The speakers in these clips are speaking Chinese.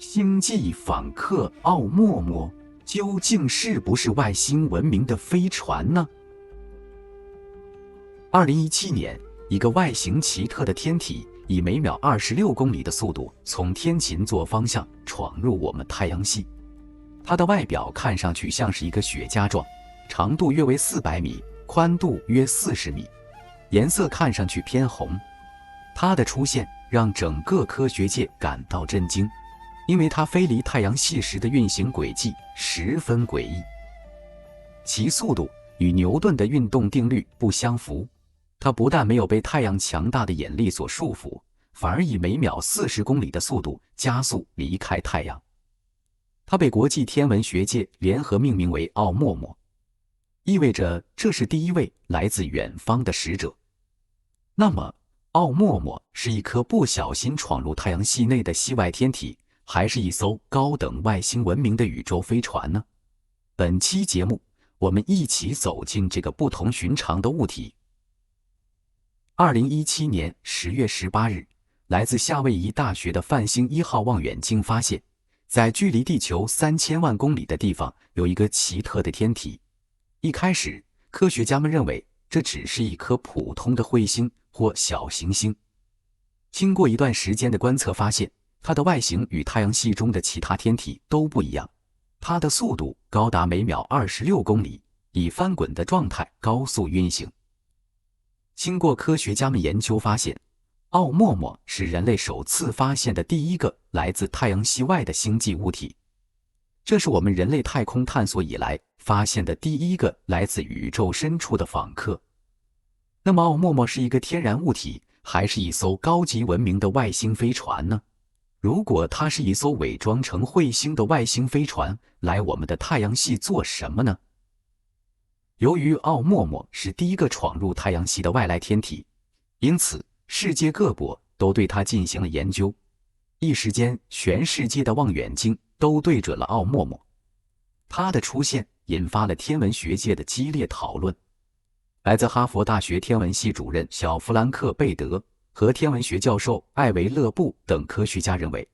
星际访客奥陌陌究竟是不是外星文明的飞船呢？2017年，一个外形奇特的天体以每秒26公里的速度从天琴座方向闯入我们太阳系。它的外表看上去像是一个雪茄状，长度约为400米，宽度约40米，颜色看上去偏红。它的出现让整个科学界感到震惊，因为它飞离太阳系时的运行轨迹十分诡异，其速度与牛顿的运动定律不相符。它不但没有被太阳强大的引力所束缚，反而以每秒40公里的速度加速离开太阳。它被国际天文学界联合命名为奥陌陌，意味着这是第一位来自远方的使者。那么，奥陌陌是一颗不小心闯入太阳系内的系外天体，还是一艘高等外星文明的宇宙飞船呢？本期节目，我们一起走进这个不同寻常的物体。2017年10月18日，来自夏威夷大学的泛星1号望远镜发现，在距离地球3000万公里的地方有一个奇特的天体。一开始，科学家们认为这只是一颗普通的彗星或小行星。经过一段时间的观测发现，它的外形与太阳系中的其他天体都不一样。它的速度高达每秒26公里，以翻滚的状态高速运行。经过科学家们研究发现，奥陌陌是人类首次发现的第一个来自太阳系外的星际物体。这是我们人类太空探索以来发现的第一个来自宇宙深处的访客。那么奥陌陌是一个天然物体，还是一艘高级文明的外星飞船呢？如果它是一艘伪装成彗星的外星飞船，来我们的太阳系做什么呢？由于奥陌陌是第一个闯入太阳系的外来天体，因此世界各国都对它进行了研究。一时间，全世界的望远镜都对准了奥陌陌。它的出现引发了天文学界的激烈讨论。来自哈佛大学天文系主任小弗兰克·贝德和天文学教授艾维勒布等科学家认为，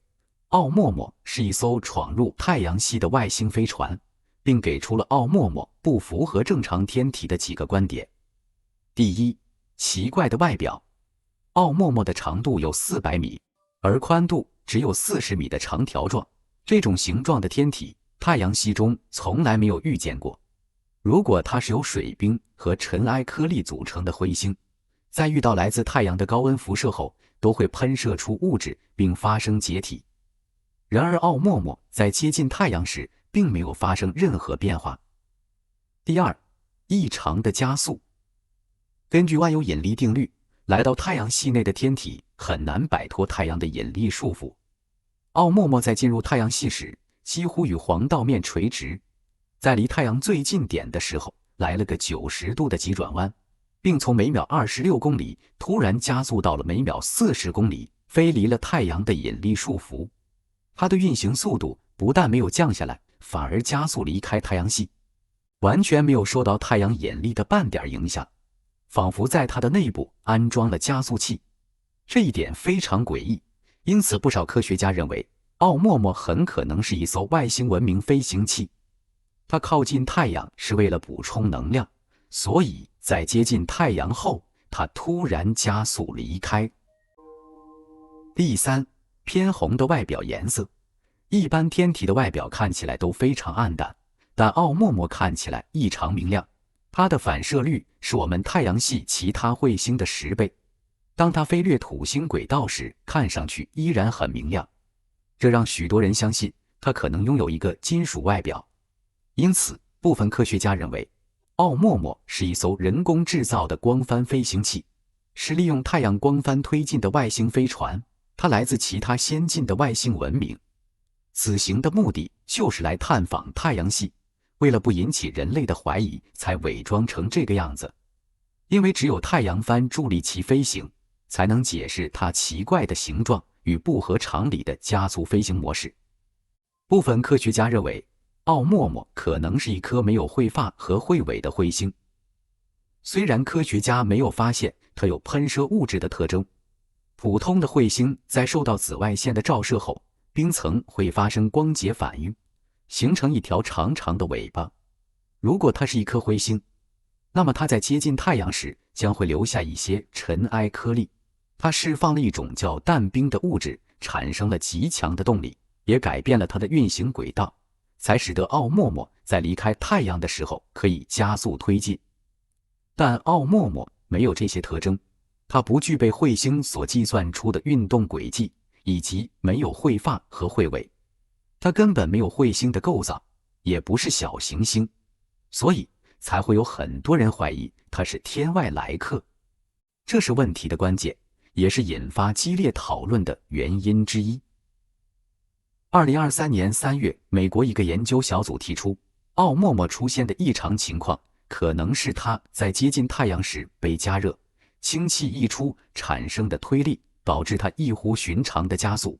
奥陌陌是一艘闯入太阳系的外星飞船，并给出了奥陌陌不符合正常天体的几个观点。第一，奇怪的外表。奥陌陌的长度有400米，而宽度只有40米的长条状，这种形状的天体，太阳系中从来没有遇见过。如果它是由水冰和尘埃颗粒组成的彗星，在遇到来自太阳的高温辐射后，都会喷射出物质并发生解体。然而奥陌陌在接近太阳时并没有发生任何变化。第二，异常的加速。根据万有引力定律，来到太阳系内的天体很难摆脱太阳的引力束缚。奥陌陌在进入太阳系时几乎与黄道面垂直，在离太阳最近点的时候来了个90度的急转弯，并从每秒26公里突然加速到了每秒40公里，飞离了太阳的引力束缚。它的运行速度不但没有降下来，反而加速离开太阳系，完全没有受到太阳引力的半点影响，仿佛在它的内部安装了加速器。这一点非常诡异，因此不少科学家认为奥陌陌很可能是一艘外星文明飞行器。它靠近太阳是为了补充能量，所以在接近太阳后，它突然加速离开。第三，偏红的外表颜色。一般天体的外表看起来都非常暗淡，但奥陌陌看起来异常明亮。它的反射率是我们太阳系其他彗星的10倍。当它飞掠土星轨道时，看上去依然很明亮，这让许多人相信它可能拥有一个金属外表。因此，部分科学家认为，奥陌陌是一艘人工制造的光帆飞行器，是利用太阳光帆推进的外星飞船。它来自其他先进的外星文明。此行的目的就是来探访太阳系，为了不引起人类的怀疑，才伪装成这个样子。因为只有太阳帆助力其飞行，才能解释它奇怪的形状与不合常理的加速飞行模式。部分科学家认为，奥陌陌可能是一颗没有彗发和彗尾的彗星。虽然科学家没有发现它有喷射物质的特征，普通的彗星在受到紫外线的照射后，冰层会发生光解反应，形成一条长长的尾巴。如果它是一颗彗星，那么它在接近太阳时将会留下一些尘埃颗粒。它释放了一种叫氮冰的物质，产生了极强的动力，也改变了它的运行轨道，才使得奥陌陌在离开太阳的时候可以加速推进。但奥陌陌没有这些特征，它不具备彗星所计算出的运动轨迹，以及没有彗发和彗尾。它根本没有彗星的构造，也不是小行星，所以才会有很多人怀疑它是天外来客。这是问题的关键，也是引发激烈讨论的原因之一。2023年3月，美国一个研究小组提出，奥陌陌出现的异常情况可能是它在接近太阳时被加热，氢气溢出产生的推力导致它异乎寻常的加速。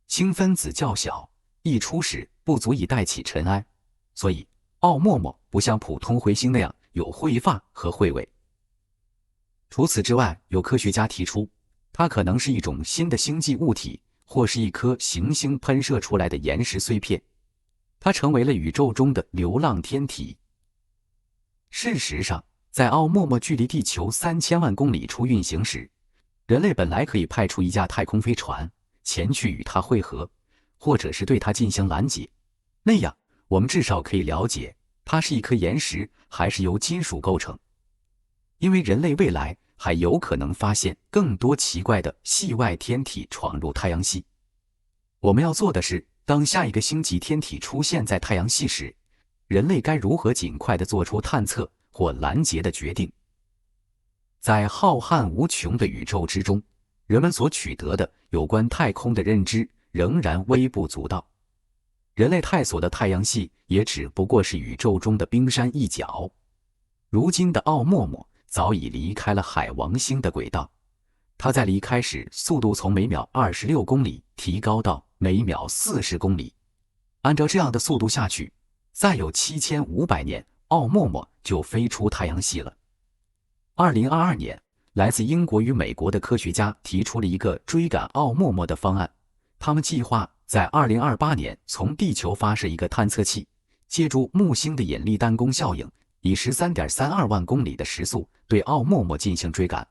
氢分子较小，溢出时不足以带起尘埃，所以奥陌陌不像普通彗星那样有彗发和彗尾。除此之外，有科学家提出，它可能是一种新的星际物体，或是一颗行星喷射出来的岩石碎片。它成为了宇宙中的流浪天体。事实上，在奥陌陌距离地球3000万公里处运行时，人类本来可以派出一架太空飞船前去与它会合，或者是对它进行拦截。那样，我们至少可以了解它是一颗岩石还是由金属构成。因为人类未来还有可能发现更多奇怪的系外天体闯入太阳系。我们要做的是，当下一个星级天体出现在太阳系时，人类该如何尽快地做出探测或拦截的决定。在浩瀚无穷的宇宙之中，人们所取得的有关太空的认知仍然微不足道。人类探索的太阳系也只不过是宇宙中的冰山一角。如今的奥陌陌早已离开了海王星的轨道，它在离开时速度从每秒26公里提高到每秒40公里。按照这样的速度下去，再有7500年，奥陌陌就飞出太阳系了。2022年，来自英国与美国的科学家提出了一个追赶奥陌陌的方案。他们计划在2028年从地球发射一个探测器，借助木星的引力弹弓效应，以13.32万公里的时速对奥陌陌进行追赶。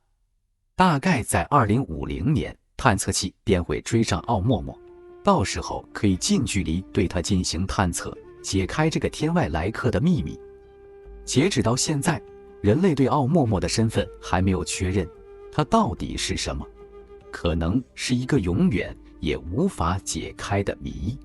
大概在2050年，探测器便会追上奥陌陌，到时候可以近距离对它进行探测，解开这个天外来客的秘密。截止到现在，人类对奥陌陌的身份还没有确认，它到底是什么？可能是一个永远也无法解开的谜。